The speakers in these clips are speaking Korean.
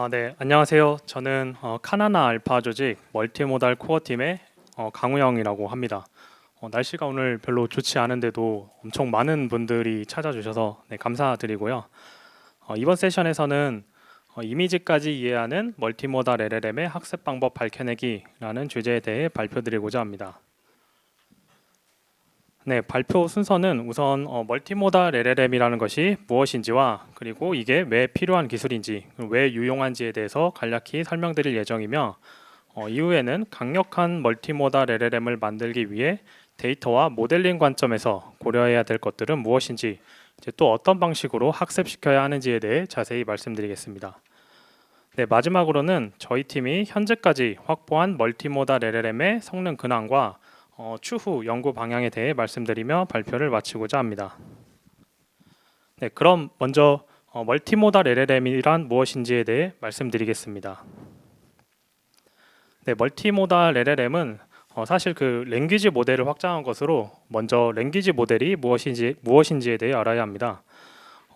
네, 안녕하세요. 저는 카나나 알파 조직 멀티모달 코어 팀의 강우영이라고 합니다. 날씨가 오늘 별로 좋지 않은데도 엄청 많은 분들이 찾아주셔서 네, 감사드리고요. 이번 세션에서는 이미지까지 이해하는 멀티모달 LLM의 학습 방법 밝혀내기라는 주제에 대해 발표드리고자 합니다. 네, 발표 순서는 우선 멀티모달 LLM이라는 것이 무엇인지와 그리고 이게 왜 필요한 기술인지, 왜 유용한지에 대해서 간략히 설명드릴 예정이며 이후에는 강력한 멀티모달 LLM을 만들기 위해 데이터와 모델링 관점에서 고려해야 될 것들은 무엇인지, 이제 또 어떤 방식으로 학습시켜야 하는지에 대해 자세히 말씀드리겠습니다. 네, 마지막으로는 저희 팀이 현재까지 확보한 멀티모달 LLM의 성능 근황과 추후 연구 방향에 대해 말씀드리며 발표를 마치고자 합니다. 네, 그럼 먼저 멀티모달 LLM이란 무엇인지에 대해 말씀드리겠습니다. 네, 멀티모달 LLM은 사실 그 랭귀지 모델을 확장한 것으로 먼저 랭귀지 모델이 무엇인지에 대해 알아야 합니다.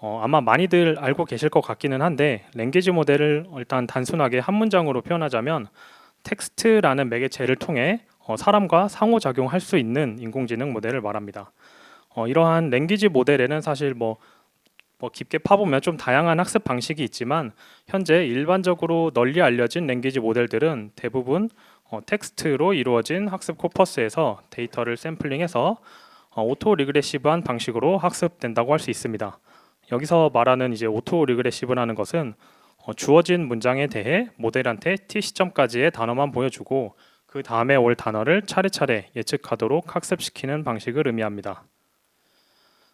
아마 많이들 알고 계실 것 같기는 한데 랭귀지 모델을 일단 단순하게 한 문장으로 표현하자면 텍스트라는 매개체를 통해 사람과 상호작용할 수 있는 인공지능 모델을 말합니다. 이러한 랭귀지 모델에는 사실 뭐 깊게 파보면 좀 다양한 학습 방식이 있지만 현재 일반적으로 널리 알려진 랭귀지 모델들은 대부분 텍스트로 이루어진 학습 코퍼스에서 데이터를 샘플링해서 오토 리그레시브한 방식으로 학습된다고 할 수 있습니다. 여기서 말하는 이제 오토 리그레시브라는 것은 주어진 문장에 대해 모델한테 t 시점까지의 단어만 보여주고 그 다음에 올 단어를 차례차례 예측하도록 학습시키는 방식을 의미합니다.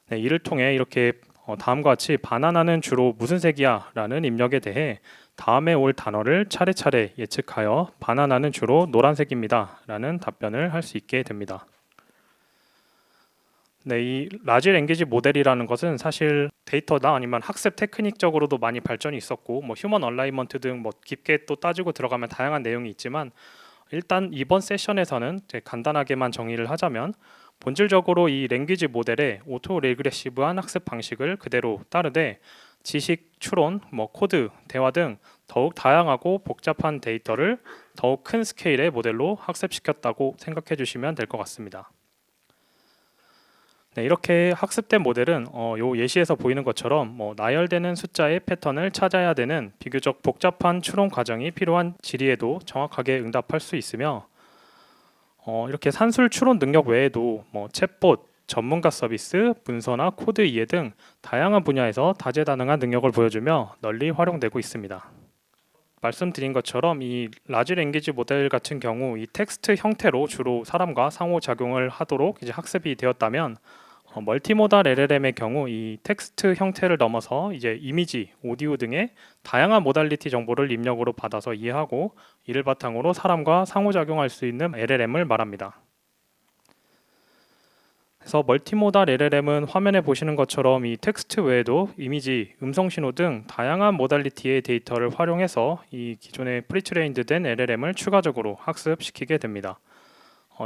네, 이를 통해 이렇게 다음과 같이 바나나는 주로 무슨 색이야? 라는 입력에 대해 다음에 올 단어를 차례차례 예측하여 바나나는 주로 노란색입니다. 라는 답변을 할 수 있게 됩니다. 네, 이 라지 랭귀지 모델이라는 것은 사실 데이터나 아니면 학습 테크닉적으로도 많이 발전이 있었고 뭐 휴먼 얼라이먼트 등 뭐 깊게 또 따지고 들어가면 다양한 내용이 있지만 일단 이번 세션에서는 간단하게만 정의를 하자면 본질적으로 이 랭귀지 모델의 오토 레그레시브한 학습 방식을 그대로 따르되 지식 추론, 뭐 코드, 대화 등 더욱 다양하고 복잡한 데이터를 더욱 큰 스케일의 모델로 학습시켰다고 생각해 주시면 될 것 같습니다. 네, 이렇게 학습된 모델은 요 예시에서 보이는 것처럼 나열되는 숫자의 패턴을 찾아야 되는 비교적 복잡한 추론 과정이 필요한 질의에도 정확하게 응답할 수 있으며 이렇게 산술 추론 능력 외에도 챗봇, 전문가 서비스, 문서나 코드 이해 등 다양한 분야에서 다재다능한 능력을 보여주며 널리 활용되고 있습니다. 말씀드린 것처럼 이 라지 랭귀지 모델 같은 경우 이 텍스트 형태로 주로 사람과 상호작용을 하도록 이제 학습이 되었다면 멀티모달 LLM의 경우 이 텍스트 형태를 넘어서 이제 이미지, 오디오 등의 다양한 모달리티 정보를 입력으로 받아서 이해하고 이를 바탕으로 사람과 상호작용할 수 있는 LLM을 말합니다. 그래서 멀티모달 LLM은 화면에 보시는 것처럼 이 텍스트 외에도 이미지, 음성 신호 등 다양한 모달리티의 데이터를 활용해서 이 기존의 프리트레인드된 LLM을 추가적으로 학습시키게 됩니다.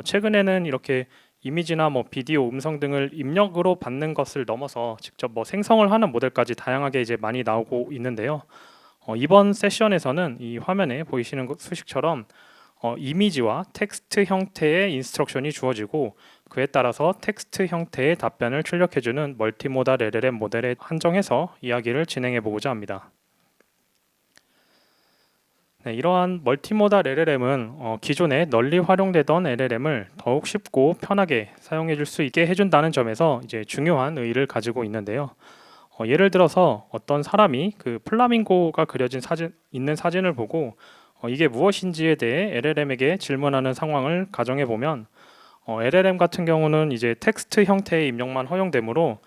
최근에는 이렇게 이미지나 비디오, 음성 등을 입력으로 받는 것을 넘어서 직접 생성을 하는 모델까지 다양하게 이제 많이 나오고 있는데요. 이번 세션에서는 이 화면에 보이시는 수식처럼 이미지와 텍스트 형태의 인스트럭션이 주어지고 그에 따라서 텍스트 형태의 답변을 출력해주는 멀티모달 LLM 모델에 한정해서 이야기를 진행해 보고자 합니다. 네, 이러한 멀티모달 LLM은 기존에 널리 활용되던 LLM을 더욱 쉽고 편하게 사용해 줄 수 있게 해준다는 점에서 이제 중요한 의의를 가지고 있는데요. 예를 들어서 어떤 사람이 그 플라밍고가 그려진 있는 사진을 보고 이게 무엇인지에 대해 LLM에게 질문하는 상황을 가정해 보면 LLM 같은 경우는 이제 텍스트 형태의 입력만 허용되므로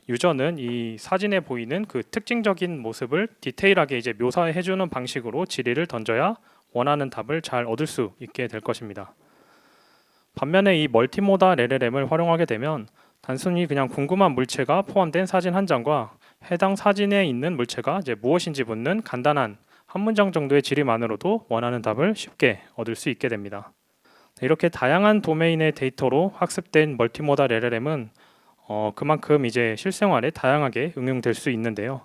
유저는 이 사진에 보이는 그 특징적인 모습을 디테일하게 이제 묘사해 주는 방식으로 질의를 던져야 원하는 답을 잘 얻을 수 있게 될 것입니다. 반면에 이 멀티모달 LLM을 활용하게 되면 단순히 그냥 궁금한 물체가 포함된 사진 한 장과 해당 사진에 있는 물체가 이제 무엇인지 묻는 간단한 한 문장 정도의 질의만으로도 원하는 답을 쉽게 얻을 수 있게 됩니다. 이렇게 다양한 도메인의 데이터로 학습된 멀티모달 LLM은 그만큼 이제 실생활에 다양하게 응용될 수 있는데요.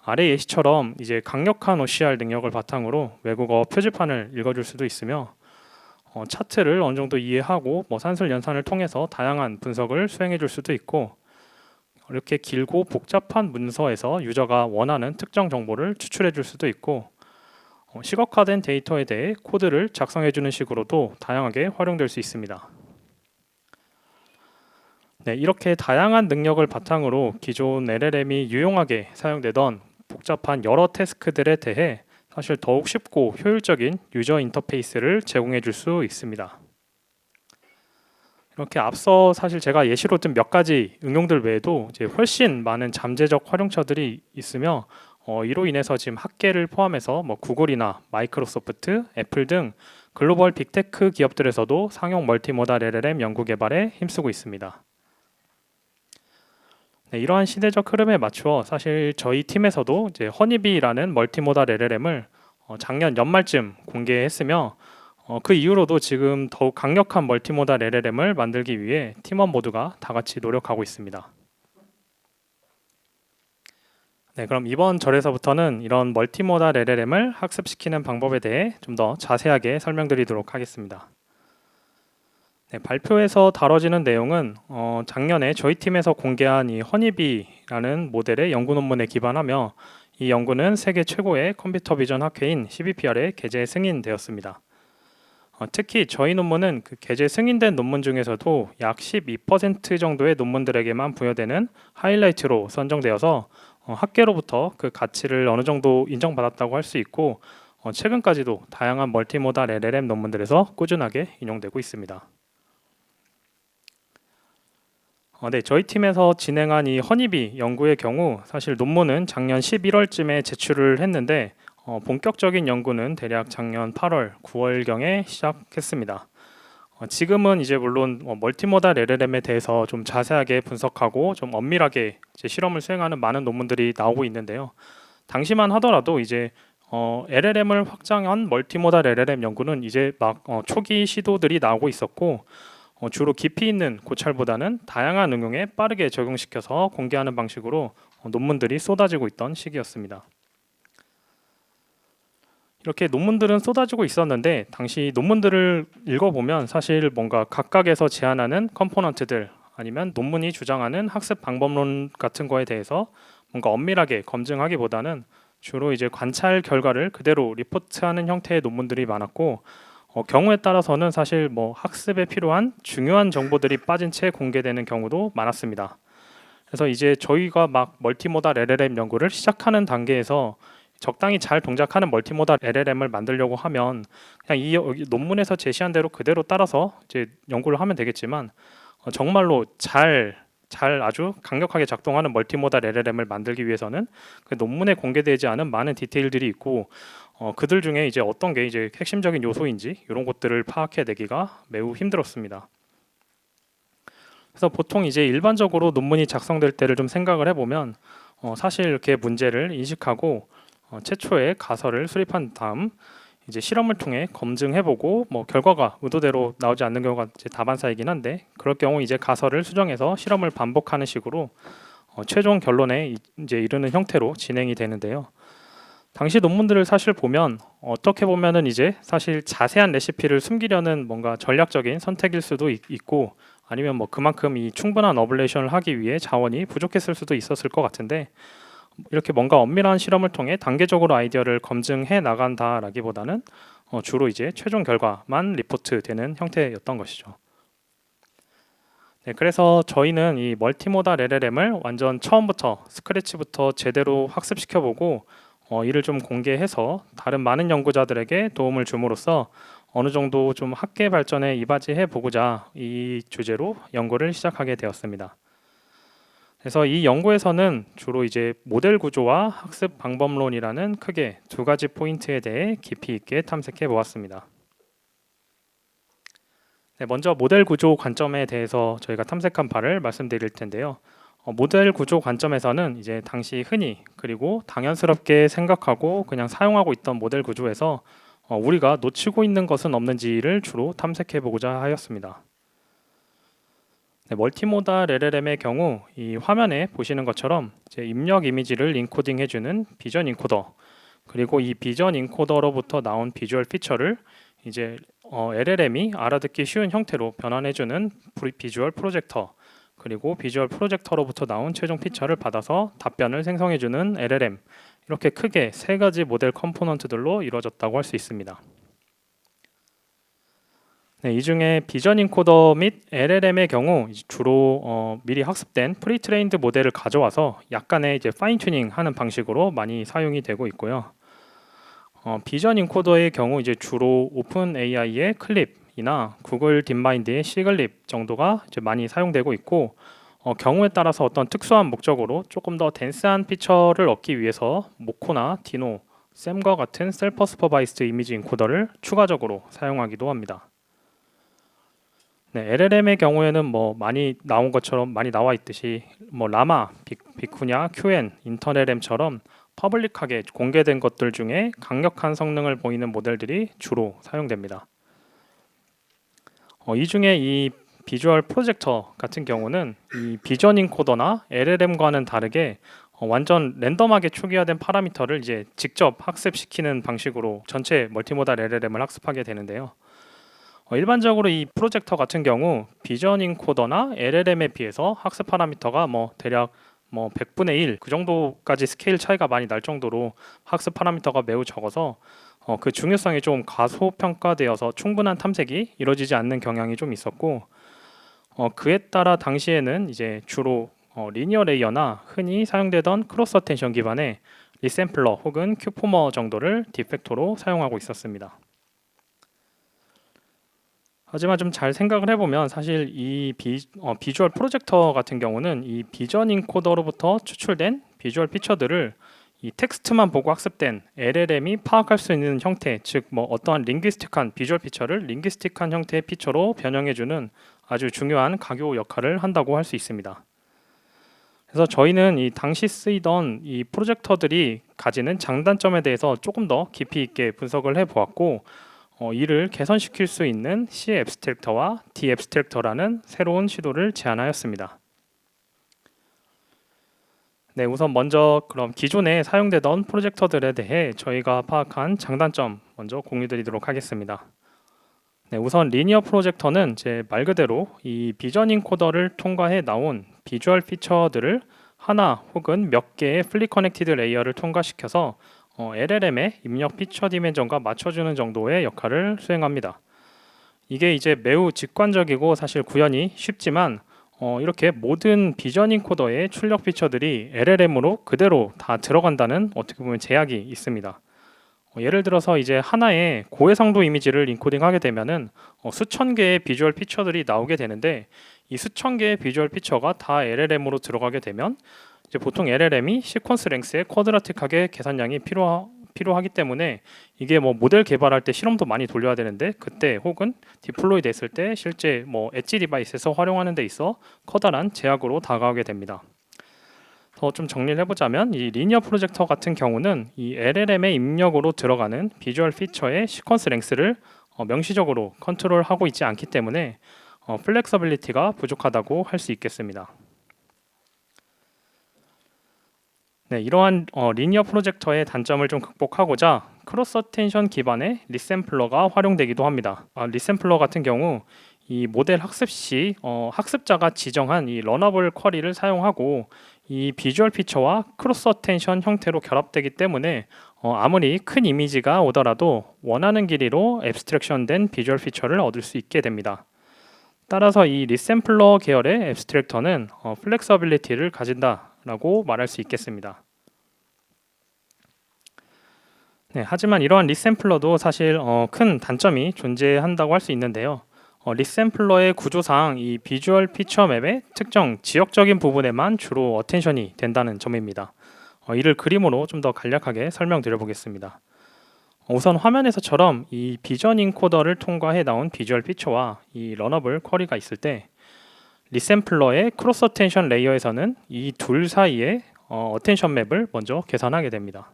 아래 예시처럼 이제 강력한 OCR 능력을 바탕으로 외국어 표지판을 읽어줄 수도 있으며 차트를 어느 정도 이해하고 산술 연산을 통해서 다양한 분석을 수행해 줄 수도 있고 이렇게 길고 복잡한 문서에서 유저가 원하는 특정 정보를 추출해 줄 수도 있고 시각화된 데이터에 대해 코드를 작성해 주는 식으로도 다양하게 활용될 수 있습니다. 네, 이렇게 다양한 능력을 바탕으로 기존 LLM이 유용하게 사용되던 복잡한 여러 태스크들에 대해 사실 더욱 쉽고 효율적인 유저 인터페이스를 제공해 줄 수 있습니다. 이렇게 앞서 사실 제가 예시로 든 몇 가지 응용들 외에도 이제 훨씬 많은 잠재적 활용처들이 있으며 이로 인해서 지금 학계를 포함해서 구글이나 마이크로소프트, 애플 등 글로벌 빅테크 기업들에서도 상용 멀티모달 LLM 연구 개발에 힘쓰고 있습니다. 네, 이러한 시대적 흐름에 맞추어 사실 저희 팀에서도 이제 허니비라는 멀티모달 LLM을 작년 연말쯤 공개했으며 그 이후로도 지금 더욱 강력한 멀티모달 LLM을 만들기 위해 팀원 모두가 다 같이 노력하고 있습니다. 네, 그럼 이번 절에서부터는 이런 멀티모달 LLM을 학습시키는 방법에 대해 좀 더 자세하게 설명드리도록 하겠습니다. 네, 발표에서 다뤄지는 내용은 작년에 저희 팀에서 공개한 이 허니비라는 모델의 연구 논문에 기반하며 이 연구는 세계 최고의 컴퓨터 비전 학회인 CVPR에 게재 승인되었습니다. 특히 저희 논문은 그 게재 승인된 논문 중에서도 약 12% 정도의 논문들에게만 부여되는 하이라이트로 선정되어서 학계로부터 그 가치를 어느 정도 인정받았다고 할 수 있고 최근까지도 다양한 멀티모달 LLM 논문들에서 꾸준하게 인용되고 있습니다. 네, 저희 팀에서 진행한 이 허니비 연구의 경우 사실 논문은 작년 11월쯤에 제출을 했는데 본격적인 연구는 대략 작년 8월, 9월경에 시작했습니다. 지금은 이제 물론 멀티모달 LLM에 대해서 좀 자세하게 분석하고 좀 엄밀하게 이제 실험을 수행하는 많은 논문들이 나오고 있는데요. 당시만 하더라도 이제 LLM을 확장한 멀티모달 LLM 연구는 이제 막 초기 시도들이 나오고 있었고 주로 깊이 있는 고찰보다는 다양한 응용에 빠르게 적용시켜서 공개하는 방식으로 논문들이 쏟아지고 있던 시기였습니다. 이렇게 논문들은 쏟아지고 있었는데 당시 논문들을 읽어보면 사실 뭔가 각각에서 제안하는 컴포넌트들 아니면 논문이 주장하는 학습 방법론 같은 거에 대해서 뭔가 엄밀하게 검증하기보다는 주로 이제 관찰 결과를 그대로 리포트하는 형태의 논문들이 많았고 경우에 따라서는 사실 학습에 필요한 중요한 정보들이 빠진 채 공개되는 경우도 많았습니다. 그래서 이제 저희가 막 멀티모달 LLM 연구를 시작하는 단계에서 적당히 잘 동작하는 멀티모달 LLM을 만들려고 하면 그냥 이 논문에서 제시한 대로 그대로 따라서 이제 연구를 하면 되겠지만 정말로 아주 강력하게 작동하는 멀티모달 LLM을 만들기 위해서는 그 논문에 공개되지 않은 많은 디테일들이 있고 그들 중에 이제 어떤 게 이제 핵심적인 요소인지 이런 것들을 파악해내기가 매우 힘들었습니다. 그래서 보통 이제 일반적으로 논문이 작성될 때를 좀 생각을 해보면 사실 이렇게 문제를 인식하고 최초의 가설을 수립한 다음 이제 실험을 통해 검증해보고 결과가 의도대로 나오지 않는 경우가 이제 다반사이긴 한데 그럴 경우 이제 가설을 수정해서 실험을 반복하는 식으로 최종 결론에 이제 이르는 형태로 진행이 되는데요. 당시 논문들을 사실 보면 어떻게 보면은 이제 사실 자세한 레시피를 숨기려는 뭔가 전략적인 선택일 수도 있고 아니면 그만큼 이 충분한 어블레이션을 하기 위해 자원이 부족했을 수도 있었을 것 같은데 이렇게 뭔가 엄밀한 실험을 통해 단계적으로 아이디어를 검증해 나간다라기보다는 주로 이제 최종 결과만 리포트되는 형태였던 것이죠. 네, 그래서 저희는 이 멀티모달 LLM을 완전 처음부터 스크래치부터 제대로 학습시켜보고 이를 좀 공개해서 다른 많은 연구자들에게 도움을 줌으로써 어느 정도 좀 학계 발전에 이바지해 보고자 이 주제로 연구를 시작하게 되었습니다. 그래서 이 연구에서는 주로 이제 모델 구조와 학습 방법론이라는 크게 두 가지 포인트에 대해 깊이 있게 탐색해 보았습니다. 네, 먼저 모델 구조 관점에 대해서 저희가 탐색한 바를 말씀드릴 텐데요. 모델 구조 관점에서는 이제 당시 흔히 그리고 당연스럽게 생각하고 그냥 사용하고 있던 모델 구조에서 우리가 놓치고 있는 것은 없는지를 주로 탐색해 보고자 하였습니다. 네, 멀티모달 LLM의 경우 이 화면에 보시는 것처럼 이제 입력 이미지를 인코딩 해주는 비전 인코더, 그리고 이 비전 인코더로부터 나온 비주얼 피처를 이제 LLM이 알아듣기 쉬운 형태로 변환해주는 비주얼 프로젝터, 그리고 비주얼 프로젝터로부터 나온 최종 피처를 받아서 답변을 생성해주는 LLM, 이렇게 크게 세 가지 모델 컴포넌트들로 이루어졌다고 할 수 있습니다. 네, 이 중에 비전 인코더 및 LLM의 경우 주로 미리 학습된 프리트레인드 모델을 가져와서 약간의 이제 파인 튜닝 하는 방식으로 많이 사용이 되고 있고요. 비전 인코더의 경우 이제 주로 오픈 AI의 클립이나 구글 딥마인드의 시글립 정도가 이제 많이 사용되고 있고, 경우에 따라서 어떤 특수한 목적으로 조금 더 덴스한 피처를 얻기 위해서 모코나 디노, 샘과 같은 셀프 슈퍼바이스드 이미지 인코더를 추가적으로 사용하기도 합니다. 네, LLM의 경우에는 뭐 많이 나온 것처럼 많이 나와 있듯이 뭐 라마, 비쿠냐, QN, 인터넷M처럼 퍼블릭하게 공개된 것들 중에 강력한 성능을 보이는 모델들이 주로 사용됩니다. 이 중에 이 비주얼 프로젝터 같은 경우는 이 비전 인코더나 LLM과는 다르게 완전 랜덤하게 초기화된 파라미터를 이제 직접 학습시키는 방식으로 전체 멀티모달 LLM을 학습하게 되는데요. 일반적으로 이 프로젝터 같은 경우 비전 인코더나 LLM에 비해서 학습 파라미터가 뭐 대략 뭐 100분의 1 그 정도까지 스케일 차이가 많이 날 정도로 학습 파라미터가 매우 적어서 그 중요성이 좀 과소평가되어서 충분한 탐색이 이루어지지 않는 경향이 좀 있었고, 그에 따라 당시에는 이제 주로 리니어 레이어나 흔히 사용되던 크로스 어텐션 기반의 리샘플러 혹은 큐포머 정도를 디팩토로 사용하고 있었습니다. 하지만 좀 잘 생각을 해보면 사실 이 비주얼 프로젝터 같은 경우는 이 비전 인코더로부터 추출된 비주얼 피처들을 이 텍스트만 보고 학습된 LLM이 파악할 수 있는 형태, 즉 뭐 어떠한 링귀스틱한 비주얼 피처를 링귀스틱한 형태의 피처로 변형해주는 아주 중요한 가교 역할을 한다고 할 수 있습니다. 그래서 저희는 이 당시 쓰이던 이 프로젝터들이 가지는 장단점에 대해서 조금 더 깊이 있게 분석을 해보았고, 이를 개선시킬 수 있는 C 앱스트랙터와 D 앱스트랙터라는 새로운 시도를 제안하였습니다. 네, 우선 먼저 그럼 기존에 사용되던 프로젝터들에 대해 저희가 파악한 장단점 먼저 공유드리도록 하겠습니다. 네, 우선 리니어 프로젝터는 제 말 그대로 이 비전 인코더를 통과해 나온 비주얼 피처들을 하나 혹은 몇 개의 플리 커넥티드 레이어를 통과시켜서 LLM의 입력 피처 디멘전과 맞춰주는 정도의 역할을 수행합니다. 이게 이제 매우 직관적이고 사실 구현이 쉽지만 이렇게 모든 비전 인코더의 출력 피처들이 LLM으로 그대로 다 들어간다는 어떻게 보면 제약이 있습니다. 예를 들어서 이제 하나의 고해상도 이미지를 인코딩하게 되면은 수천 개의 비주얼 피처들이 나오게 되는데, 이 수천 개의 비주얼 피처가 다 LLM으로 들어가게 되면 이제 보통 LLM이 시퀀스 랭스의 쿼드라틱하게 계산량이 필요하기 때문에 이게 뭐 모델 개발할 때 실험도 많이 돌려야 되는데, 그때 혹은 디플로이 됐을 때 실제 뭐 엣지 디바이스에서 활용하는 데 있어 커다란 제약으로 다가오게 됩니다. 더 좀 정리를 해보자면 이 리니어 프로젝터 같은 경우는 이 LLM의 입력으로 들어가는 비주얼 피처의 시퀀스 랭스를 명시적으로 컨트롤하고 있지 않기 때문에 플렉서빌리티가 부족하다고 할 수 있겠습니다. 네, 이러한 리니어 프로젝터의 단점을 좀 극복하고자 크로스 어텐션 기반의 리샘플러가 활용되기도 합니다. 리샘플러 같은 경우 이 모델 학습 시 학습자가 지정한 이 러너블 쿼리를 사용하고 이 비주얼 피처와 크로스 어텐션 형태로 결합되기 때문에 아무리 큰 이미지가 오더라도 원하는 길이로 앱스트랙션 된 비주얼 피처를 얻을 수 있게 됩니다. 따라서 이 리샘플러 계열의 앱스트랙터는 플렉서빌리티를 가진다라고 말할 수 있겠습니다. 네, 하지만 이러한 리샘플러도 사실 큰 단점이 존재한다고 할 수 있는데요. 리샘플러의 구조상 이 비주얼 피처 맵의 특정 지역적인 부분에만 주로 어텐션이 된다는 점입니다. 이를 그림으로 좀 더 간략하게 설명드려 보겠습니다. 우선 화면에서처럼 이 비전 인코더를 통과해 나온 비주얼 피처와 이 러너블 쿼리가 있을 때 리샘플러의 크로스 어텐션 레이어에서는 이 둘 사이의 어텐션 맵을 먼저 계산하게 됩니다.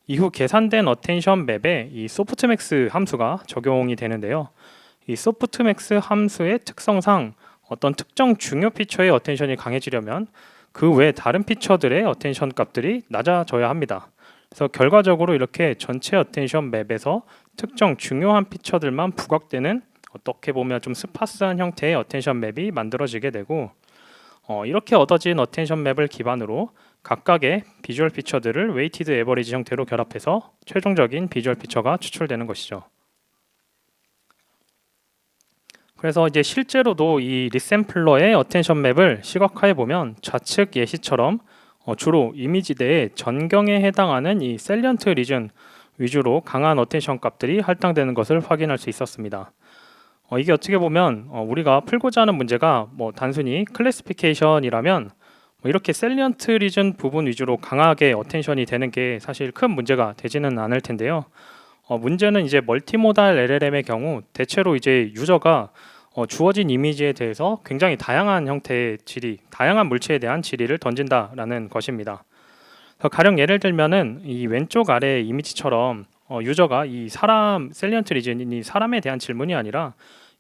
이후 계산된 어텐션 맵에 이 소프트맥스 함수가 적용이 되는데요. 이 소프트맥스 함수의 특성상 어떤 특정 중요 피처의 어텐션이 강해지려면 그 외 다른 피처들의 어텐션 값들이 낮아져야 합니다. 그래서 결과적으로 이렇게 전체 어텐션 맵에서 특정 중요한 피처들만 부각되는, 어떻게 보면 좀 스파스한 형태의 어텐션 맵이 만들어지게 되고, 이렇게 얻어진 어텐션 맵을 기반으로 각각의 비주얼 피처들을 웨이티드 에버리지 형태로 결합해서 최종적인 비주얼 피처가 추출되는 것이죠. 그래서 이제 실제로도 이 리샘플러의 어텐션 맵을 시각화해 보면 좌측 예시처럼 주로 이미지대의 전경에 해당하는 이 셀리언트 리전 위주로 강한 어텐션 값들이 할당되는 것을 확인할 수 있었습니다. 이게 어떻게 보면 우리가 풀고자 하는 문제가 단순히 클래시피케이션이라면 이렇게 셀리언트 리전 부분 위주로 강하게 어텐션이 되는 게 사실 큰 문제가 되지는 않을 텐데요. 문제는 이제 멀티모달 LLM의 경우 대체로 이제 유저가 주어진 이미지에 대해서 굉장히 다양한 형태의 질의, 다양한 물체에 대한 질의를 던진다라는 것입니다. 가령 예를 들면은 이 왼쪽 아래 이미지처럼 유저가 이 사람 셀리언트 리전이 사람에 대한 질문이 아니라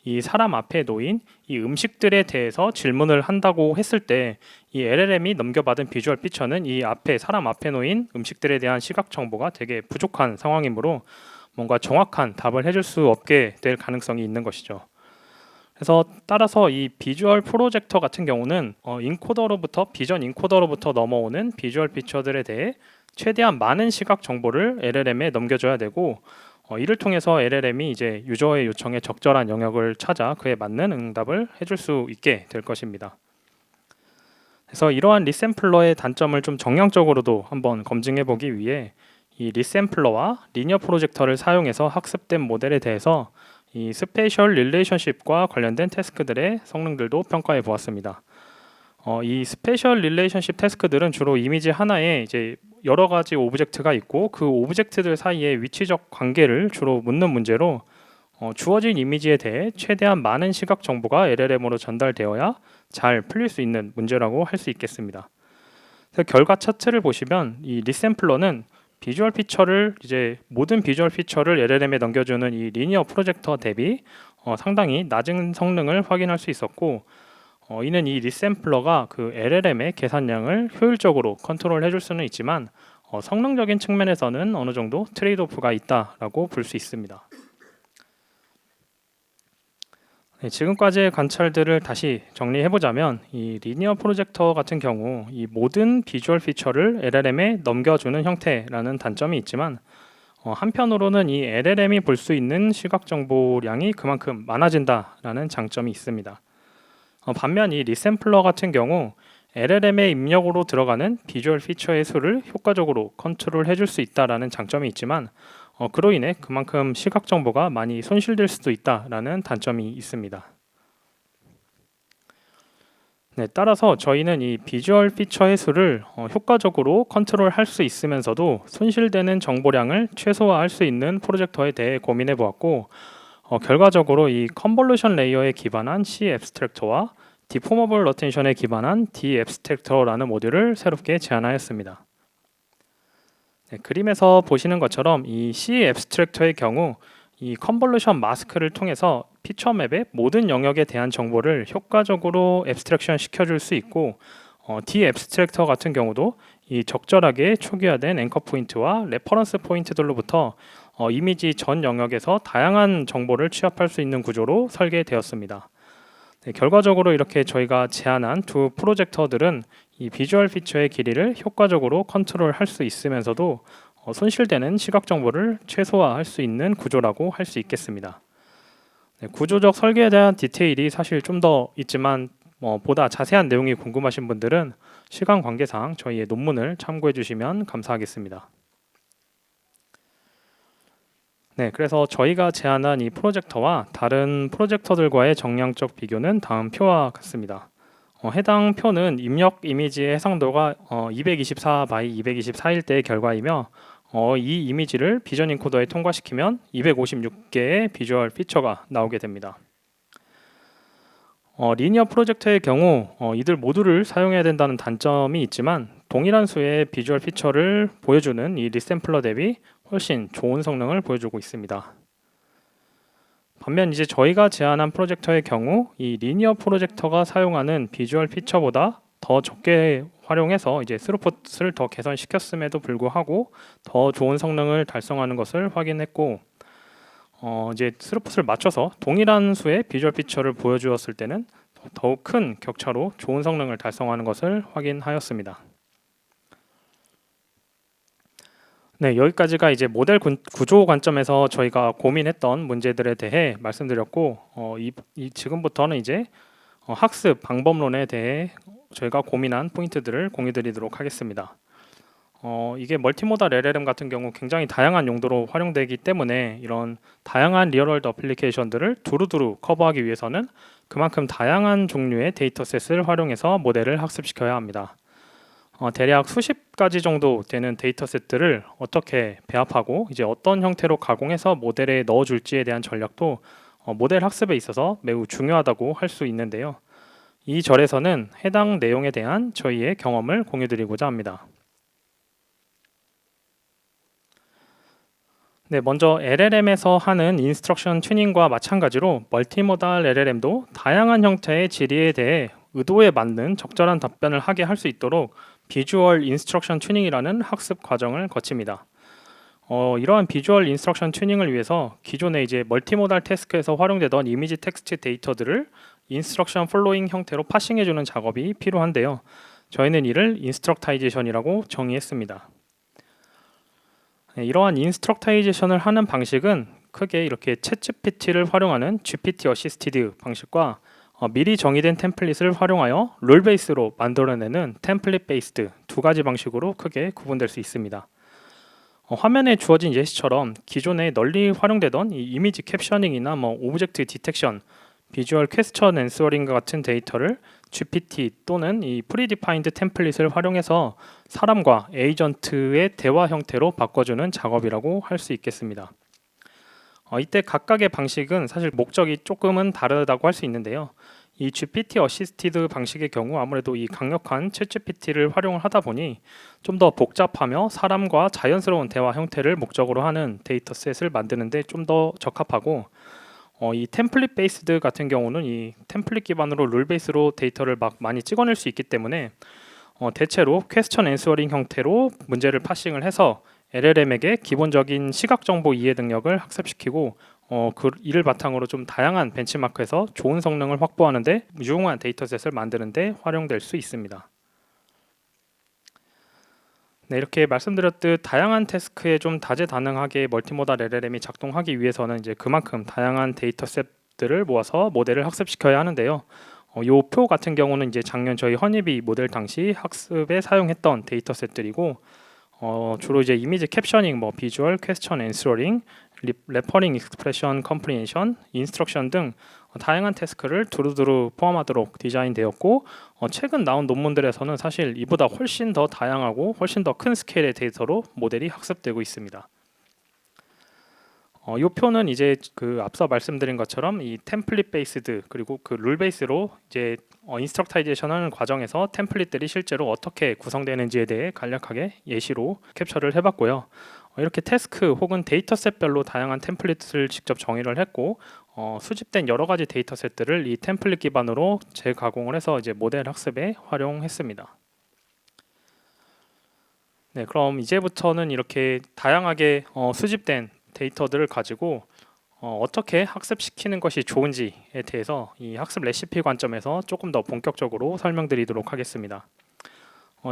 이 사람 앞에 놓인 이 음식들에 대해서 질문을 한다고 했을 때 이 LLM이 넘겨받은 비주얼 피처는 이 앞에 사람 앞에 놓인 음식들에 대한 시각 정보가 되게 부족한 상황이므로 뭔가 정확한 답을 해줄 수 없게 될 가능성이 있는 것이죠. 그래서 따라서 이 비주얼 프로젝터 같은 경우는 인코더로부터 비전 인코더로부터 넘어오는 비주얼 피처들에 대해 최대한 많은 시각 정보를 LLM에 넘겨줘야 되고, 이를 통해서 LLM이 이제 유저의 요청에 적절한 영역을 찾아 그에 맞는 응답을 해줄 수 있게 될 것입니다. 그래서 이러한 리샘플러의 단점을 좀 정량적으로도 한번 검증해 보기 위해 이 리샘플러와 리니어 프로젝터를 사용해서 학습된 모델에 대해서 이 스페셜 릴레이션십과 관련된 태스크들의 성능들도 평가해 보았습니다. 이 스페셜 릴레이션십 태스크들은 주로 이미지 하나에 이제 여러 가지 오브젝트가 있고 그 오브젝트들 사이의 위치적 관계를 주로 묻는 문제로 주어진 이미지에 대해 최대한 많은 시각 정보가 LLM으로 전달되어야 잘 풀릴 수 있는 문제라고 할 수 있겠습니다. 그래서 결과 차트를 보시면 이 리샘플러는 비주얼 피처를 이제 모든 비주얼 피처를 LLM에 넘겨주는 이 리니어 프로젝터 대비 상당히 낮은 성능을 확인할 수 있었고, 이는 이 리샘플러가 그 LLM의 계산량을 효율적으로 컨트롤 해줄 수는 있지만 성능적인 측면에서는 어느 정도 트레이드오프가 있다라고 볼 수 있습니다. 네, 지금까지의 관찰들을 다시 정리해보자면 이 리니어 프로젝터 같은 경우 이 모든 비주얼 피처를 LLM에 넘겨주는 형태라는 단점이 있지만 한편으로는 이 LLM이 볼 수 있는 시각 정보량이 그만큼 많아진다라는 장점이 있습니다. 반면 이 리샘플러 같은 경우 LLM의 입력으로 들어가는 비주얼 피처의 수를 효과적으로 컨트롤 해줄 수 있다라는 장점이 있지만 그로 인해 그만큼 시각 정보가 많이 손실될 수도 있다라는 단점이 있습니다. 네, 따라서 저희는 이 비주얼 피처의 수를 효과적으로 컨트롤할 수 있으면서도 손실되는 정보량을 최소화할 수 있는 프로젝터에 대해 고민해 보았고, 결과적으로 이 컨볼루션 레이어에 기반한 C 앱스트랙터와 디포머블 어텐션에 기반한 D 앱스트랙터라는 모듈을 새롭게 제안하였습니다. 네, 그림에서 보시는 것처럼 이 C 앱스트랙터의 경우 이 컨볼루션 마스크를 통해서 피처 맵의 모든 영역에 대한 정보를 효과적으로 앱스트랙션 시켜줄 수 있고, D 앱스트랙터 같은 경우도 이 적절하게 초기화된 앵커 포인트와 레퍼런스 포인트들로부터 이미지 전 영역에서 다양한 정보를 취합할 수 있는 구조로 설계되었습니다. 네, 결과적으로 이렇게 저희가 제안한 두 프로젝터들은 이 비주얼 피처의 길이를 효과적으로 컨트롤할 수 있으면서도 손실되는 시각 정보를 최소화할 수 있는 구조라고 할 수 있겠습니다. 네, 구조적 설계에 대한 디테일이 사실 좀 더 있지만 보다 자세한 내용이 궁금하신 분들은 시간 관계상 저희의 논문을 참고해 주시면 감사하겠습니다. 네, 그래서 저희가 제안한 이 프로젝터와 다른 프로젝터들과의 정량적 비교는 다음 표와 같습니다. 해당 표는 입력 이미지의 해상도가 224 by 224일 때의 결과이며 이 이미지를 비전 인코더에 통과시키면 256개의 비주얼 피처가 나오게 됩니다. 리니어 프로젝터의 경우 이들 모두를 사용해야 된다는 단점이 있지만 동일한 수의 비주얼 피처를 보여주는 이 리샘플러 대비 훨씬 좋은 성능을 보여주고 있습니다. 반면 이제 저희가 제안한 프로젝터의 경우 이 리니어 프로젝터가 사용하는 비주얼 피처보다 더 적게 활용해서 이제 스루풋을 더 개선시켰음에도 불구하고 더 좋은 성능을 달성하는 것을 확인했고, 이제 스루풋을 맞춰서 동일한 수의 비주얼 피처를 보여주었을 때는 더욱 큰 격차로 좋은 성능을 달성하는 것을 확인하였습니다. 네, 여기까지가 이제 모델 구조 관점에서 저희가 고민했던 문제들에 대해 말씀드렸고, 지금부터는 이제 학습 방법론에 대해 저희가 고민한 포인트들을 공유드리도록 하겠습니다. 이게 멀티모달 LLM 같은 경우 굉장히 다양한 용도로 활용되기 때문에 이런 다양한 리얼월드 어플리케이션들을 두루두루 커버하기 위해서는 그만큼 다양한 종류의 데이터셋을 활용해서 모델을 학습시켜야 합니다. 대략 수십 가지 정도 되는 데이터셋들을 어떻게 배합하고 이제 어떤 형태로 가공해서 모델에 넣어줄지에 대한 전략도 모델 학습에 있어서 매우 중요하다고 할 수 있는데요. 이 절에서는 해당 내용에 대한 저희의 경험을 공유드리고자 합니다. 네, 먼저 LLM에서 하는 인스트럭션 튜닝과 마찬가지로 멀티모달 LLM도 다양한 형태의 질의에 대해 의도에 맞는 적절한 답변을 하게 할 수 있도록 비주얼 인스트럭션 튜닝이라는 학습 과정을 거칩니다. 이러한 비주얼 인스트럭션 튜닝을 위해서 기존에 이제 멀티모달 태스크에서 활용되던 이미지 텍스트 데이터들을 인스트럭션 플로잉 형태로 파싱해주는 작업이 필요한데요. 저희는 이를 인스트럭타이제이션이라고 정의했습니다. 네, 이러한 인스트럭타이제이션을 하는 방식은 크게 이렇게 챗GPT를 활용하는 GPT 어시스티드 방식과 미리 정의된 템플릿을 활용하여 룰 베이스로 만들어내는 템플릿 베이스드 두 가지 방식으로 크게 구분될 수 있습니다. 화면에 주어진 예시처럼 기존에 널리 활용되던 이 이미지 캡셔닝이나 오브젝트 디텍션, 비주얼 퀘스천 앤서링 같은 데이터를 GPT 또는 이 프리디파인드 템플릿을 활용해서 사람과 에이전트의 대화 형태로 바꿔주는 작업이라고 할 수 있겠습니다. 이때 각각의 방식은 사실 목적이 조금은 다르다고 할 수 있는데요. 이 GPT 어시스티드 방식의 경우 아무래도 이 강력한 챗GPT를 활용을 하다 보니 좀 더 복잡하며 사람과 자연스러운 대화 형태를 목적으로 하는 데이터셋을 만드는데 좀 더 적합하고, 이 템플릿 베이스드 같은 경우는 이 템플릿 기반으로 룰 베이스로 데이터를 막 많이 찍어낼 수 있기 때문에 대체로 퀘스천 앤서링 형태로 문제를 파싱을 해서 LLM에게 기본적인 시각 정보 이해 능력을 학습시키고 이를 바탕으로 좀 다양한 벤치마크에서 좋은 성능을 확보하는데 유용한 데이터셋을 만드는데 활용될 수 있습니다. 네, 이렇게 말씀드렸듯 다양한 태스크에 좀 다재다능하게 멀티모달 LLM이 작동하기 위해서는 이제 그만큼 다양한 데이터셋들을 모아서 모델을 학습시켜야 하는데요. 요 표 같은 경우는 이제 작년 저희 허니비 모델 당시 학습에 사용했던 데이터셋들이고, 주로 이제 이미지 캡셔닝, 비주얼 퀘스천 앤서링, 레퍼링 익스프레션 컴프리hen션, 인스트럭션 등 다양한 태스크를 두루두루 포함하도록 디자인되었고, 최근 나온 논문들에서는 사실 이보다 훨씬 더 다양하고 훨씬 더 큰 스케일의 데이터로 모델이 학습되고 있습니다. 이 표는 이제 그 앞서 말씀드린 것처럼 이 템플릿 베이스드 그리고 그 룰 베이스로 이제 인스트럭타이제이션 하는 과정에서 템플릿들이 실제로 어떻게 구성되는지에 대해 간략하게 예시로 캡처를 해봤고요. 이렇게 태스크 혹은 데이터셋별로 다양한 템플릿을 직접 정의를 했고, 수집된 여러 가지 데이터셋들을 이 템플릿 기반으로 재가공을 해서 이제 모델 학습에 활용했습니다. 네, 그럼 이제부터는 이렇게 다양하게 수집된 데이터들을 가지고 어떻게 학습시키는 것이 좋은지에 대해서 이 학습 레시피 관점에서 조금 더 본격적으로 설명드리도록 하겠습니다.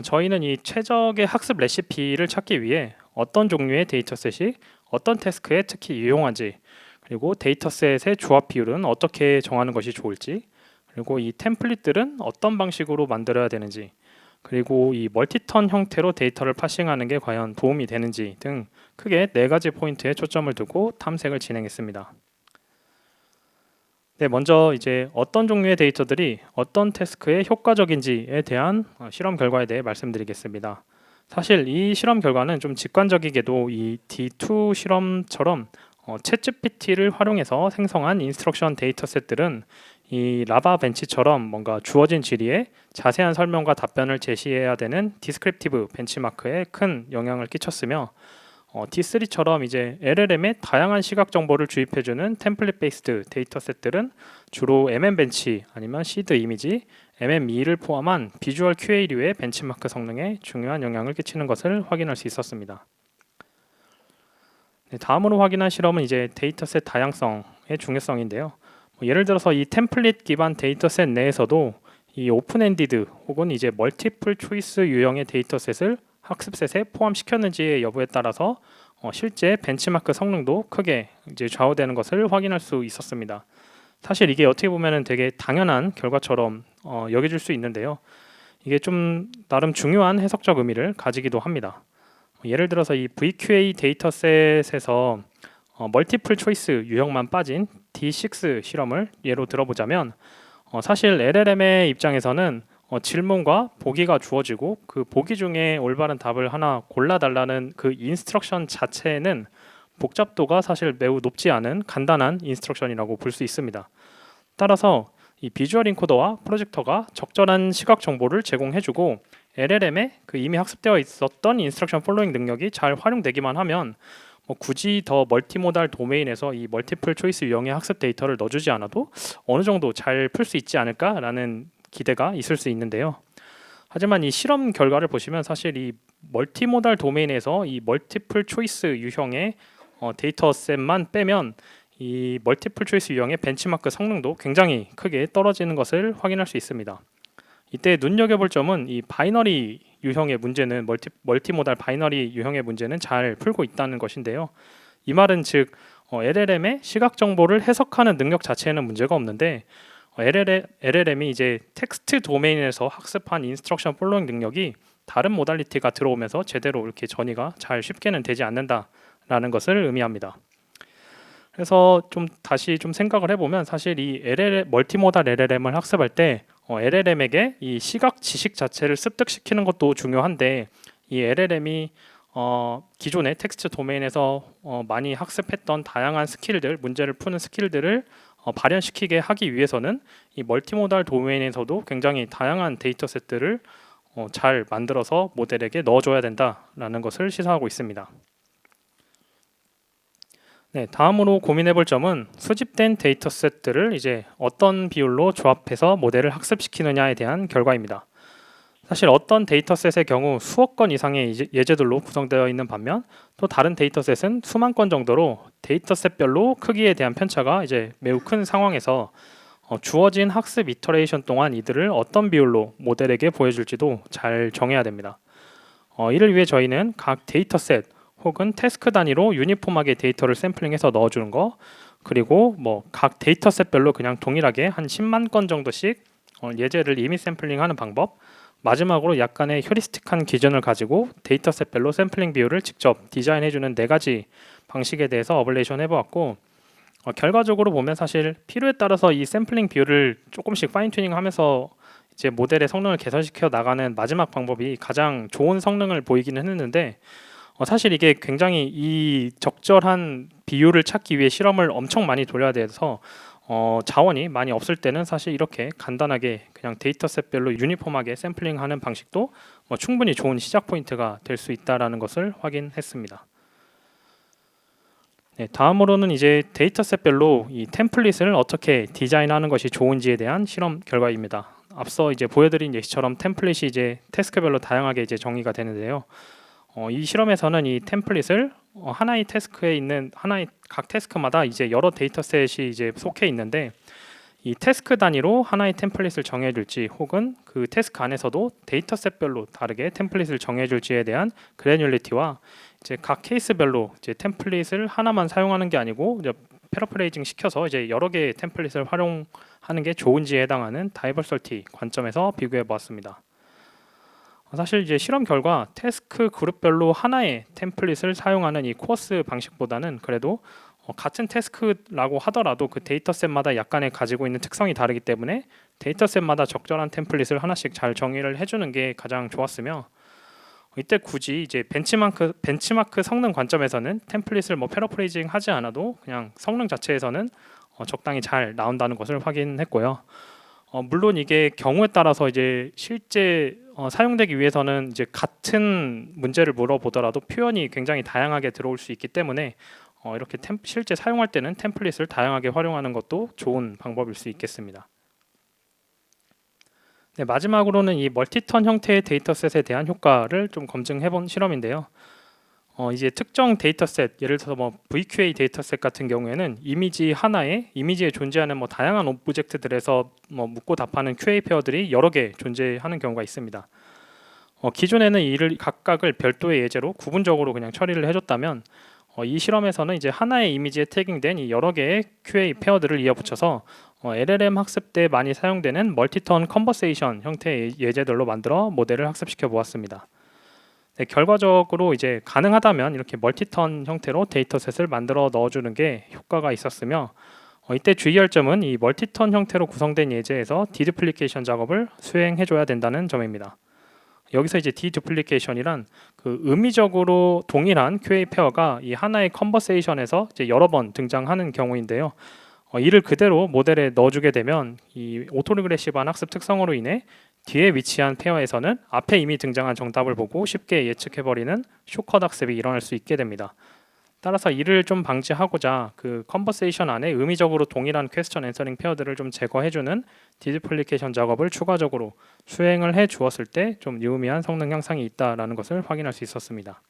저희는 이 최적의 학습 레시피를 찾기 위해 어떤 종류의 데이터셋이 어떤 태스크에 특히 유용한지, 그리고 데이터셋의 조합 비율은 어떻게 정하는 것이 좋을지, 그리고 이 템플릿들은 어떤 방식으로 만들어야 되는지, 그리고 이 멀티턴 형태로 데이터를 파싱하는 게 과연 도움이 되는지 등 크게 4가지 포인트에 초점을 두고 탐색을 진행했습니다. 네, 먼저 이제 어떤 종류의 데이터들이 어떤 태스크에 효과적인지에 대한 실험 결과에 대해 말씀드리겠습니다. 사실 이 실험 결과는 좀 직관적이게도 이 D2 실험처럼 챗GPT를 활용해서 생성한 인스트럭션 데이터셋들은 이 라바 벤치처럼 뭔가 주어진 질의에 자세한 설명과 답변을 제시해야 되는 디스크립티브 벤치마크에 큰 영향을 끼쳤으며, T3처럼 이제 LLM에 다양한 시각 정보를 주입해주는 템플릿 베이스드 데이터셋들은 주로 MM벤치 아니면 시드 이미지, MME를 포함한 비주얼 QA류의 벤치마크 성능에 중요한 영향을 끼치는 것을 확인할 수 있었습니다. 네, 다음으로 확인한 실험은 이제 데이터셋 다양성의 중요성인데요. 예를 들어서 이 템플릿 기반 데이터셋 내에서도 이 오픈엔디드 혹은 이제 멀티플 초이스 유형의 데이터셋을 학습셋에 포함시켰는지의 여부에 따라서 실제 벤치마크 성능도 크게 이제 좌우되는 것을 확인할 수 있었습니다. 사실 이게 어떻게 보면은 되게 당연한 결과처럼 여겨질 수 있는데요. 이게 좀 나름 중요한 해석적 의미를 가지기도 합니다. 예를 들어서 이 VQA 데이터셋에서 멀티플 초이스 유형만 빠진 D6 실험을 예로 들어보자면 사실 LLM의 입장에서는 질문과 보기가 주어지고 그 보기 중에 올바른 답을 하나 골라달라는 그 인스트럭션 자체는 복잡도가 사실 매우 높지 않은 간단한 인스트럭션이라고 볼 수 있습니다. 따라서 이 비주얼 인코더와 프로젝터가 적절한 시각 정보를 제공해주고 LLM에 그 이미 학습되어 있었던 인스트럭션 팔로잉 능력이 잘 활용되기만 하면 굳이 더 멀티모달 도메인에서 이 멀티플 초이스 유형의 학습 데이터를 넣어주지 않아도 어느 정도 잘 풀 수 있지 않을까라는 기대가 있을 수 있는데요. 하지만 이 실험 결과를 보시면 사실 이 멀티모달 도메인에서 이 멀티플 초이스 유형의 데이터셋만 빼면 이 멀티플 초이스 유형의 벤치마크 성능도 굉장히 크게 떨어지는 것을 확인할 수 있습니다. 이때 눈여겨볼 점은 이 바이너리 유형의 문제는 멀티모달 바이너리 유형의 문제는 잘 풀고 있다는 것인데요. 이 말은 즉 LLM의 시각 정보를 해석하는 능력 자체에는 문제가 없는데 LLM이 이제 텍스트 도메인에서 학습한 인스트럭션 팔로잉 능력이 다른 모달리티가 들어오면서 제대로 이렇게 전이가 잘 쉽게는 되지 않는다라는 것을 의미합니다. 그래서 좀 다시 좀 생각을 해보면 사실 이 멀티모달 LLM을 학습할 때 LLM에게 이 시각 지식 자체를 습득시키는 것도 중요한데 이 LLM이 기존의 텍스트 도메인에서 많이 학습했던 다양한 스킬들, 문제를 푸는 스킬들을 발현시키게 하기 위해서는 이 멀티모달 도메인에서도 굉장히 다양한 데이터셋들을 잘 만들어서 모델에게 넣어줘야 된다라는 것을 시사하고 있습니다. 네, 다음으로 고민해볼 점은 수집된 데이터셋들을 이제 어떤 비율로 조합해서 모델을 학습시키느냐에 대한 결과입니다. 사실 어떤 데이터셋의 경우 수억 건 이상의 예제들로 구성되어 있는 반면 또 다른 데이터셋은 수만 건 정도로 데이터셋별로 크기에 대한 편차가 이제 매우 큰 상황에서 주어진 학습 이터레이션 동안 이들을 어떤 비율로 모델에게 보여줄지도 잘 정해야 됩니다. 이를 위해 저희는 각 데이터셋 혹은 태스크 단위로 유니폼하게 데이터를 샘플링해서 넣어주는 거, 그리고 각 데이터셋별로 그냥 동일하게 한 10만 건 정도씩 예제를 이미 샘플링하는 방법, 마지막으로 약간의 휴리스틱한 기준을 가지고 데이터셋별로 샘플링 비율을 직접 디자인해주는 4가지 방식에 대해서 어블레이션 해보았고, 결과적으로 보면 사실 필요에 따라서 이 샘플링 비율을 조금씩 파인 튜닝하면서 이제 모델의 성능을 개선시켜 나가는 마지막 방법이 가장 좋은 성능을 보이기는 했는데 사실 이게 굉장히 이 적절한 비율을 찾기 위해 실험을 엄청 많이 돌려야 돼서 자원이 많이 없을 때는 사실 이렇게 간단하게 그냥 데이터셋별로 유니폼하게 샘플링하는 방식도 충분히 좋은 시작 포인트가 될 수 있다라는 것을 확인했습니다. 네, 다음으로는 이제 데이터셋별로 이 템플릿을 어떻게 디자인하는 것이 좋은지에 대한 실험 결과입니다. 앞서 이제 보여드린 예시처럼 템플릿이 이제 태스크별로 다양하게 이제 정의가 되는데요. 이 실험에서는 이 템플릿을 하나의 태스크에 있는 각 태스크마다 이제 여러 데이터셋이 이제 속해 있는데 이 태스크 단위로 하나의 템플릿을 정해줄지 혹은 그 태스크 안에서도 데이터셋별로 다르게 템플릿을 정해줄지에 대한 그래뉴리티와 이제 각 케이스별로 이제 템플릿을 하나만 사용하는 게 아니고 이제 패러프레이징 시켜서 이제 여러 개의 템플릿을 활용하는 게 좋은지에 해당하는 다이버시티 관점에서 비교해 보았습니다. 사실 이제 실험 결과 태스크 그룹별로 하나의 템플릿을 사용하는 이 코어스 방식보다는 그래도 같은 태스크라고 하더라도 그 데이터셋마다 약간의 가지고 있는 특성이 다르기 때문에 데이터셋마다 적절한 템플릿을 하나씩 잘 정의를 해주는 게 가장 좋았으며 이때 굳이 이제 벤치마크 성능 관점에서는 템플릿을 패러프레이징 하지 않아도 그냥 성능 자체에서는 적당히 잘 나온다는 것을 확인했고요. 물론 이게 경우에 따라서 이제 실제 사용되기 위해서는 이제 같은 문제를 물어보더라도 표현이 굉장히 다양하게 들어올 수 있기 때문에 이렇게 실제 사용할 때는 템플릿을 다양하게 활용하는 것도 좋은 방법일 수 있겠습니다. 네, 마지막으로는 이 멀티턴 형태의 데이터셋에 대한 효과를 좀 검증해본 실험인데요. 이제 특정 데이터셋, 예를 들어서 뭐 VQA 데이터셋 같은 경우에는 이미지 하나에 이미지에 존재하는 뭐 다양한 오브젝트들에서 뭐 묻고 답하는 QA 페어들이 여러 개 존재하는 경우가 있습니다. 기존에는 이를 각각을 별도의 예제로 구분적으로 그냥 처리를 해줬다면 이 실험에서는 이제 하나의 이미지에 태깅된 이 여러 개의 QA 페어들을 이어붙여서 LLM 학습 때 많이 사용되는 멀티턴 컨버세이션 형태의 예제들로 만들어 모델을 학습시켜 보았습니다. 네, 결과적으로 이제 가능하다면 이렇게 멀티턴 형태로 데이터셋을 만들어 넣어주는 게 효과가 있었으며 이때 주의할 점은 이 멀티턴 형태로 구성된 예제에서 디두플리케이션 작업을 수행해줘야 된다는 점입니다. 여기서 이제 디두플리케이션이란 그 의미적으로 동일한 QA 페어가 이 하나의 컨버세이션에서 이제 여러 번 등장하는 경우인데요. 이를 그대로 모델에 넣어주게 되면 이 오토리그레시브한 학습 특성으로 인해 뒤에 위치한 페어에서는 앞에 이미 등장한 정답을 보고 쉽게 예측해버리는 숏컷 학습이 일어날 수 있게 됩니다. 따라서 이를 좀 방지하고자 그 컨버세이션 안에 의미적으로 동일한 퀘스천 앤서링 페어들을 좀 제거해주는 디두플리케이션 작업을 추가적으로 수행을 해 주었을 때 좀 유의미한 성능 향상이 있다라는 것을 확인할 수 있었습니다.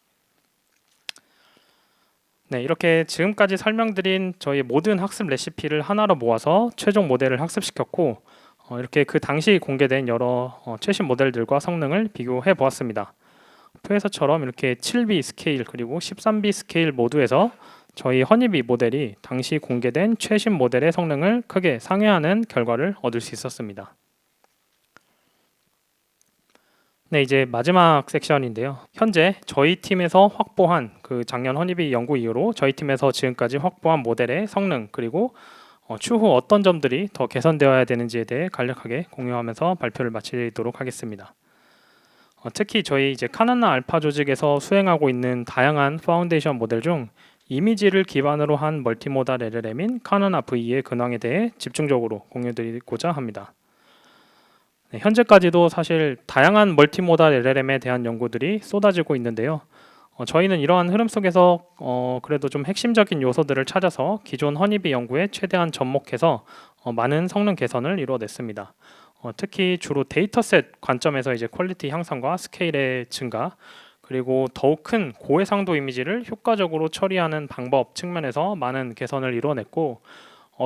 네, 이렇게 지금까지 설명드린 저희 모든 학습 레시피를 하나로 모아서 최종 모델을 학습시켰고 이렇게 그 당시 공개된 여러 최신 모델들과 성능을 비교해 보았습니다. 표에서처럼 이렇게 7B 스케일 그리고 13B 스케일 모두에서 저희 허니비 모델이 당시 공개된 최신 모델의 성능을 크게 상회하는 결과를 얻을 수 있었습니다. 네, 이제 마지막 섹션인데요. 현재 저희 팀에서 확보한 그 작년 허니비 연구 이후로 저희 팀에서 지금까지 확보한 모델의 성능 그리고 추후 어떤 점들이 더 개선되어야 되는지에 대해 간략하게 공유하면서 발표를 마치도록 하겠습니다. 특히 저희 이제 카나나 알파 조직에서 수행하고 있는 다양한 파운데이션 모델 중 이미지를 기반으로 한 멀티모달 LLM인 카나나 V의 근황에 대해 집중적으로 공유드리고자 합니다. 네, 현재까지도 사실 다양한 멀티모달 LLM에 대한 연구들이 쏟아지고 있는데요. 저희는 이러한 흐름 속에서 그래도 좀 핵심적인 요소들을 찾아서 기존 허니비 연구에 최대한 접목해서 많은 성능 개선을 이루어냈습니다. 특히 주로 데이터셋 관점에서 이제 퀄리티 향상과 스케일의 증가 그리고 더욱 큰 고해상도 이미지를 효과적으로 처리하는 방법 측면에서 많은 개선을 이루어냈고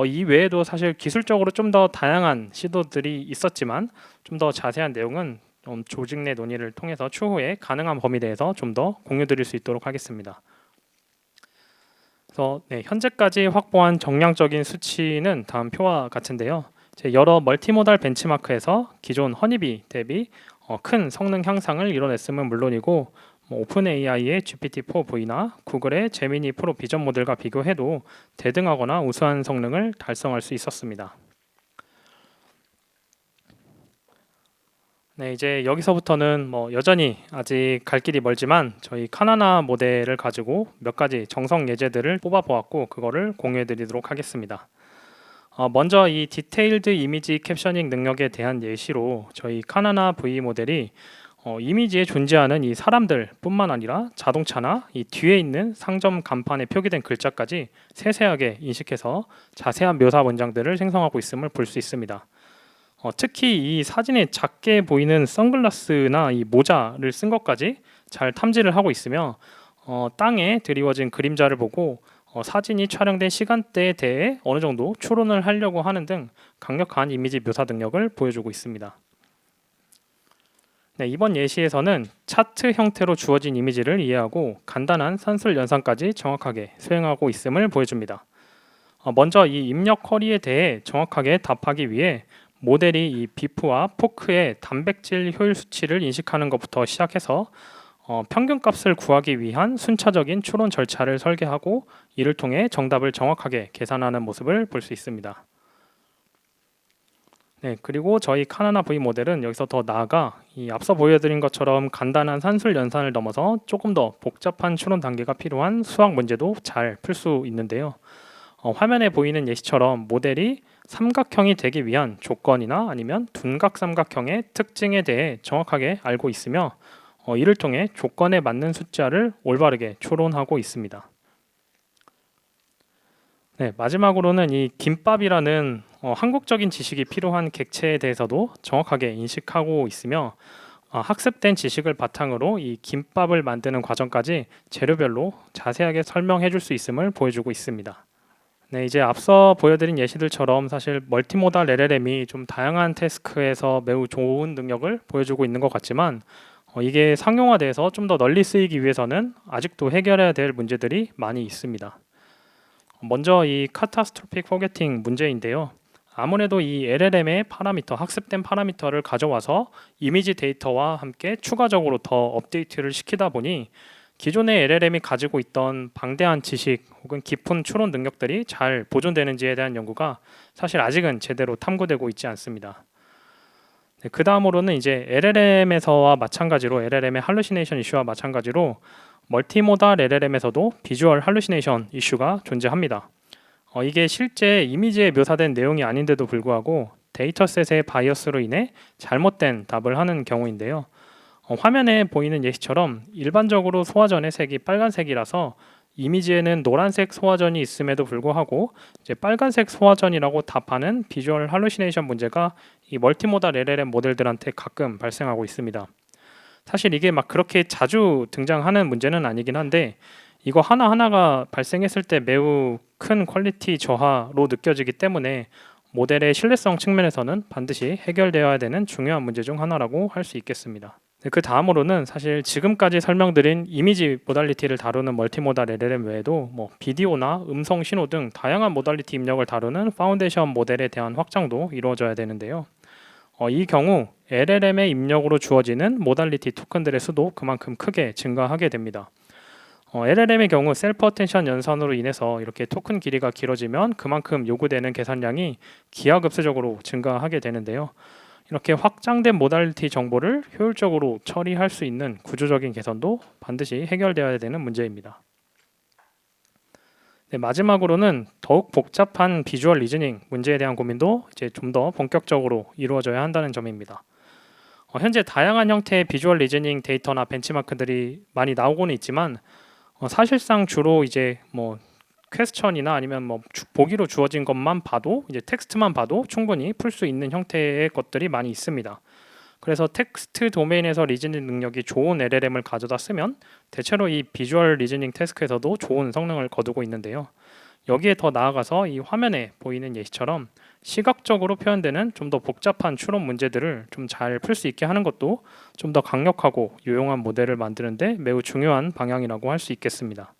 이 외에도 사실 기술적으로 좀 더 다양한 시도들이 있었지만 좀 더 자세한 내용은 조직 내 논의를 통해서 추후에 가능한 범위 내에서 좀 더 공유드릴 수 있도록 하겠습니다. 그래서 네, 현재까지 확보한 정량적인 수치는 다음 표와 같은데요. 여러 멀티모달 벤치마크에서 기존 허니비 대비 큰 성능 향상을 이뤄냈음은 물론이고 오픈 AI의 GPT-4V나 구글의 제미니 프로 비전 모델과 비교해도 대등하거나 우수한 성능을 달성할 수 있었습니다. 네, 이제 여기서부터는 여전히 아직 갈 길이 멀지만 저희 카나나 모델을 가지고 몇 가지 정석 예제들을 뽑아보았고 그거를 공유해드리도록 하겠습니다. 먼저 이 디테일드 이미지 캡셔닝 능력에 대한 예시로 저희 카나나 V 모델이 이미지에 존재하는 이 사람들 뿐만 아니라 자동차나 이 뒤에 있는 상점 간판에 표기된 글자까지 세세하게 인식해서 자세한 묘사 문장들을 생성하고 있음을 볼 수 있습니다. 특히 이 사진에 작게 보이는 선글라스나 이 모자를 쓴 것까지 잘 탐지를 하고 있으며 땅에 드리워진 그림자를 보고 사진이 촬영된 시간대에 대해 어느 정도 추론을 하려고 하는 등 강력한 이미지 묘사 능력을 보여주고 있습니다. 네, 이번 예시에서는 차트 형태로 주어진 이미지를 이해하고 간단한 산술 연산까지 정확하게 수행하고 있음을 보여줍니다. 먼저 이 입력 쿼리에 대해 정확하게 답하기 위해 모델이 이 비프와 포크의 단백질 효율 수치를 인식하는 것부터 시작해서 평균값을 구하기 위한 순차적인 추론 절차를 설계하고 이를 통해 정답을 정확하게 계산하는 모습을 볼 수 있습니다. 네, 그리고 저희 카나나 V 모델은 여기서 더 나아가 이 앞서 보여드린 것처럼 간단한 산술 연산을 넘어서 조금 더 복잡한 추론 단계가 필요한 수학 문제도 잘 풀 수 있는데요. 화면에 보이는 예시처럼 모델이 삼각형이 되기 위한 조건이나 아니면 둔각 삼각형의 특징에 대해 정확하게 알고 있으며 이를 통해 조건에 맞는 숫자를 올바르게 추론하고 있습니다. 네, 마지막으로는 이 김밥이라는 한국적인 지식이 필요한 객체에 대해서도 정확하게 인식하고 있으며 학습된 지식을 바탕으로 이 김밥을 만드는 과정까지 재료별로 자세하게 설명해 줄 수 있음을 보여주고 있습니다. 네, 이제 앞서 보여드린 예시들처럼 사실 멀티모달 LLM이 좀 다양한 태스크에서 매우 좋은 능력을 보여주고 있는 것 같지만 이게 상용화돼서 좀 더 널리 쓰이기 위해서는 아직도 해결해야 될 문제들이 많이 있습니다. 먼저 이 카타스트로픽 포게팅 문제인데요. 아무래도 이 LLM의 파라미터, 학습된 파라미터를 가져와서 이미지 데이터와 함께 추가적으로 더 업데이트를 시키다 보니 기존의 LLM이 가지고 있던 방대한 지식 혹은 깊은 추론 능력들이 잘 보존되는지에 대한 연구가 사실 아직은 제대로 탐구되고 있지 않습니다. 네, 그 다음으로는 이제 LLM에서와 마찬가지로 LLM의 할루시네이션 이슈와 마찬가지로 멀티모달 LLM에서도 비주얼 할루시네이션 이슈가 존재합니다. 이게 실제 이미지에 묘사된 내용이 아닌데도 불구하고 데이터셋의 바이어스로 인해 잘못된 답을 하는 경우인데요. 화면에 보이는 예시처럼 일반적으로 소화전의 색이 빨간색이라서 이미지에는 노란색 소화전이 있음에도 불구하고 이제 빨간색 소화전이라고 답하는 비주얼 할루시네이션 문제가 이 멀티모달 LLM 모델들한테 가끔 발생하고 있습니다. 사실 이게 막 그렇게 자주 등장하는 문제는 아니긴 한데 이거 하나하나가 발생했을 때 매우 큰 퀄리티 저하로 느껴지기 때문에 모델의 신뢰성 측면에서는 반드시 해결되어야 되는 중요한 문제 중 하나라고 할 수 있겠습니다. 그 다음으로는 사실 지금까지 설명드린 이미지 모달리티를 다루는 멀티모달 LLM 외에도 비디오나 음성 신호 등 다양한 모달리티 입력을 다루는 파운데이션 모델에 대한 확장도 이루어져야 되는데요. 이 경우 LLM의 입력으로 주어지는 모달리티 토큰들의 수도 그만큼 크게 증가하게 됩니다. LLM의 경우 셀프 어텐션 연산으로 인해서 이렇게 토큰 길이가 길어지면 그만큼 요구되는 계산량이 기하급수적으로 증가하게 되는데요. 이렇게 확장된 모달리티 정보를 효율적으로 처리할 수 있는 구조적인 개선도 반드시 해결되어야 되는 문제입니다. 네, 마지막으로는 더욱 복잡한 비주얼 리즈닝 문제에 대한 고민도 이제 좀 더 본격적으로 이루어져야 한다는 점입니다. 현재 다양한 형태의 비주얼 리즈닝 데이터나 벤치마크들이 많이 나오고는 있지만 사실상 주로 이제 퀘스천이나 아니면 보기로 주어진 것만 봐도 이제 텍스트만 봐도 충분히 풀 수 있는 형태의 것들이 많이 있습니다. 그래서 텍스트 도메인에서 리즈닝 능력이 좋은 LLM을 가져다 쓰면 대체로 이 비주얼 리즈닝 태스크에서도 좋은 성능을 거두고 있는데요. 여기에 더 나아가서 이 화면에 보이는 예시처럼 시각적으로 표현되는 좀 더 복잡한 추론 문제들을 좀 잘 풀 수 있게 하는 것도 좀 더 강력하고 유용한 모델을 만드는 데 매우 중요한 방향이라고 할 수 있겠습니다.